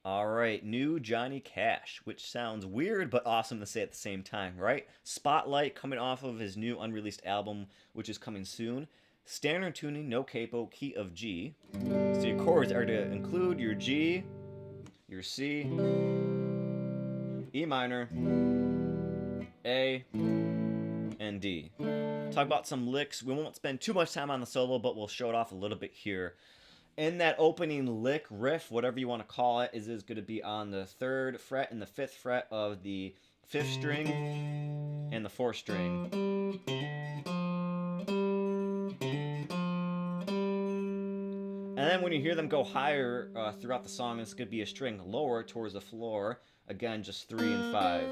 All right, new Johnny Cash, which sounds weird but awesome to say at the same time, right? Spotlight coming off of his new unreleased album, which is coming soon. Standard tuning, no capo, key of G. So your chords are to include your G, your C, E minor, A, and D. Talk about some licks. We won't spend too much time on the solo, but we'll show it off a little bit here. In that opening lick, riff, whatever you want to call it, is going to be on the 3rd fret and the 5th fret of the 5th string and the 4th string. And then when you hear them go higher throughout the song, it's going to be a string lower towards the floor. Again, just 3 and 5.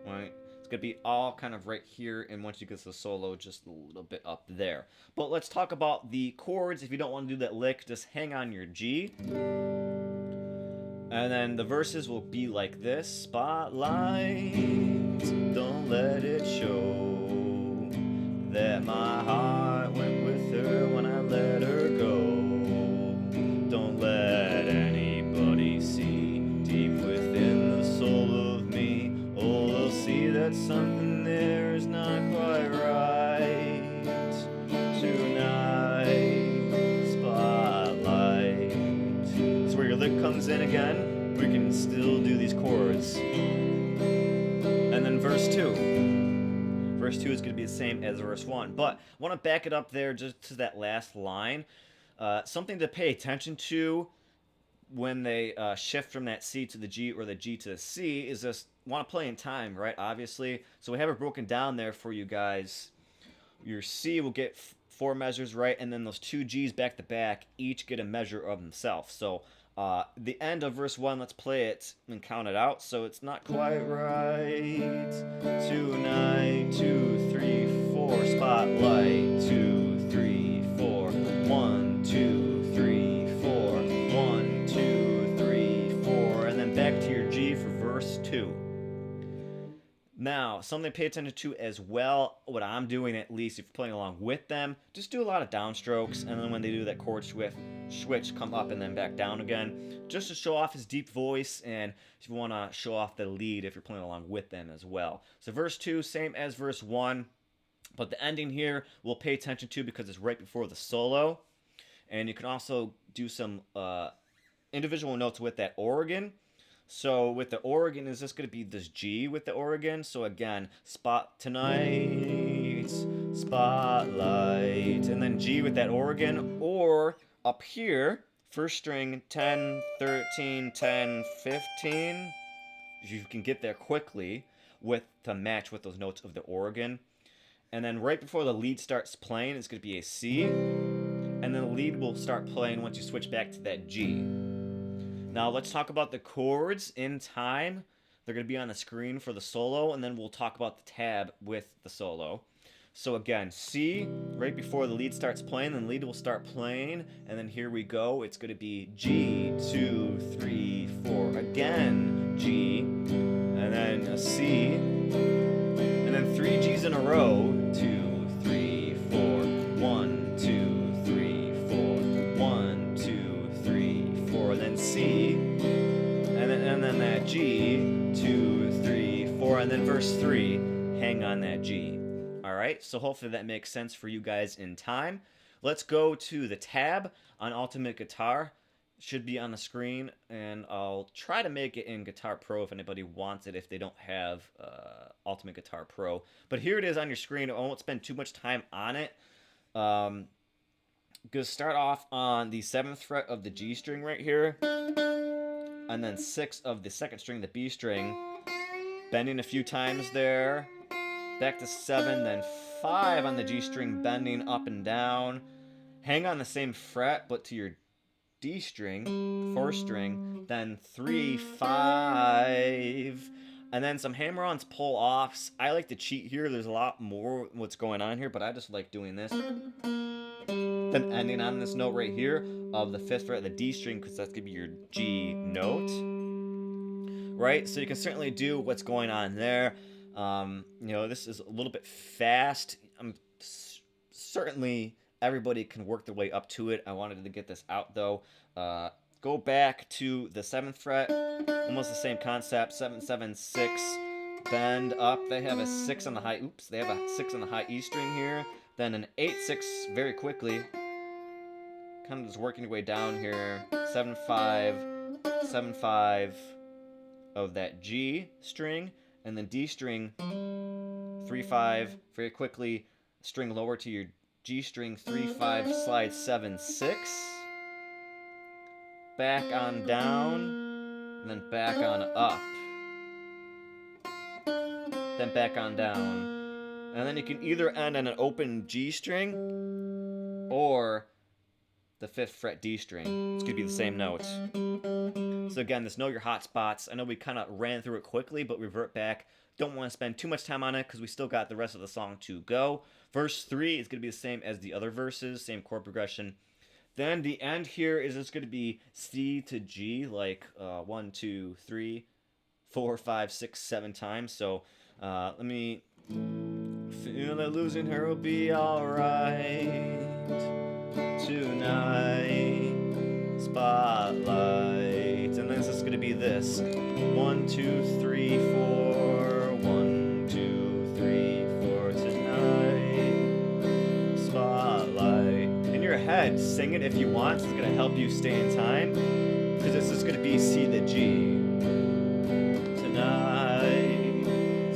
Right? It's going to be all kind of right here, and once you get to the solo, just a little bit up there. But let's talk about the chords. If you don't want to do that lick, just hang on your G. And then the verses will be like this. Spotlight, don't let it show that my heart went with her when I let her go. Don't let anybody see deep within the soul of me. Oh, they'll see that something there is not quite right tonight. Spotlight. That's where your lick comes in again. We can still do these chords. And then verse 2. Verse 2 is going to be the same as verse 1. But I want to back it up there just to that last line. Something to pay attention to when they shift from that C to the G or the G to the C is just want to play in time, right? Obviously. So we have it broken down there for you guys. Your C will get 4 measures, right? And then those 2 Gs back to back each get a measure of themselves. So the end of verse 1, let's play it and count it out. So it's not quite right tonight. 2, 3, 4. Spotlight. 2, 3, 4. 1, 2, 3, 4. 1, 2, 3, 4. And then back to your G for verse 2. Now, something to pay attention to as well, what I'm doing at least, if you're playing along with them, just do a lot of downstrokes, and then when they do that chord switch, come up and then back down again, just to show off his deep voice, and if you want to show off the lead if you're playing along with them as well. So verse 2, same as verse 1, but the ending here we'll pay attention to because it's right before the solo, and you can also do some individual notes with that organ. So with the organ, is this going to be this G with the organ? So again, spot tonight, spotlight, and then G with that organ. Or up here, first string 10, 13, 10, 15. You can get there quickly to match with those notes of the organ. And then right before the lead starts playing, it's going to be a C. And then the lead will start playing once you switch back to that G. Now let's talk about the chords in time. They're going to be on the screen for the solo, and then we'll talk about the tab with the solo. So again, C, right before the lead starts playing, then the lead will start playing, and then here we go. It's going to be G, 2, 3, 4, again, G, and then a C, and then 3 Gs in a row, 2, 3, 4, 1, 2, 3, 4, 1, 2, 3, 4, and then C, and then that G, 2, 3, 4, and then verse 3, hang on that G. Alright, so hopefully that makes sense for you guys in time. Let's go to the tab on Ultimate Guitar. Should be on the screen, and I'll try to make it in Guitar Pro if anybody wants it if they don't have Ultimate Guitar Pro. But here it is on your screen. I won't spend too much time on it. Going to start off on the 7th fret of the G string right here, and then 6 of the 2nd string, the B string, bending a few times there, back to 7, then 5 on the G string, bending up and down, hang on the same fret but to your D string, 4th string, then 3, 5, and then some hammer-ons, pull-offs. I like to cheat here. There's a lot more what's going on here, but I just like doing this. Then ending on this note right here of the 5th fret of the D string, because that's going to be your G note. Right? So you can certainly do what's going on there. This is a little bit fast. I'm certainly everybody can work their way up to it. I wanted to get this out though. Go back to the 7th fret, almost the same concept, 7, 7, 6, bend up. They have a 6 on the high, oops, they have a 6 on the high E string here, then an 8, 6 very quickly. Kind of just working your way down here, 7, 5, 7, 5 of that G string, and then D string, 3, 5, very quickly, string lower to your G string, 3, 5, slide 7, 6. Back on down, and then back on up. Then back on down. And then you can either end on an open G string or the 5th fret D string. It's going to be the same note. So again, this know your hot spots. I know we kind of ran through it quickly, but revert back. Don't want to spend too much time on it because we still got the rest of the song to go. Verse 3 is going to be the same as the other verses, same chord progression. Then the end here is just going to be C to G, like 1, 2, 3, 4, 5, 6, 7 times. So let me feel that losing her will be alright tonight. Spotlight, and then it's just going to be this 1, 2, 3, 4, 1, 2, 3, 4 tonight. Spotlight. In your head, sing it if you want. It's going to help you stay in time because this is going to be C to G tonight.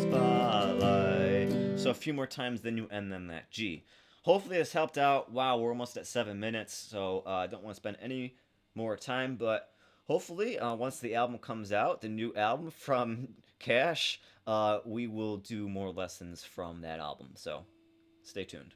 Spotlight. So a few more times, then you end on that G. Hopefully this helped out. Wow, we're almost at 7 minutes, so I don't want to spend any more time, but hopefully once the album comes out, the new album from Cash, we will do more lessons from that album. So stay tuned.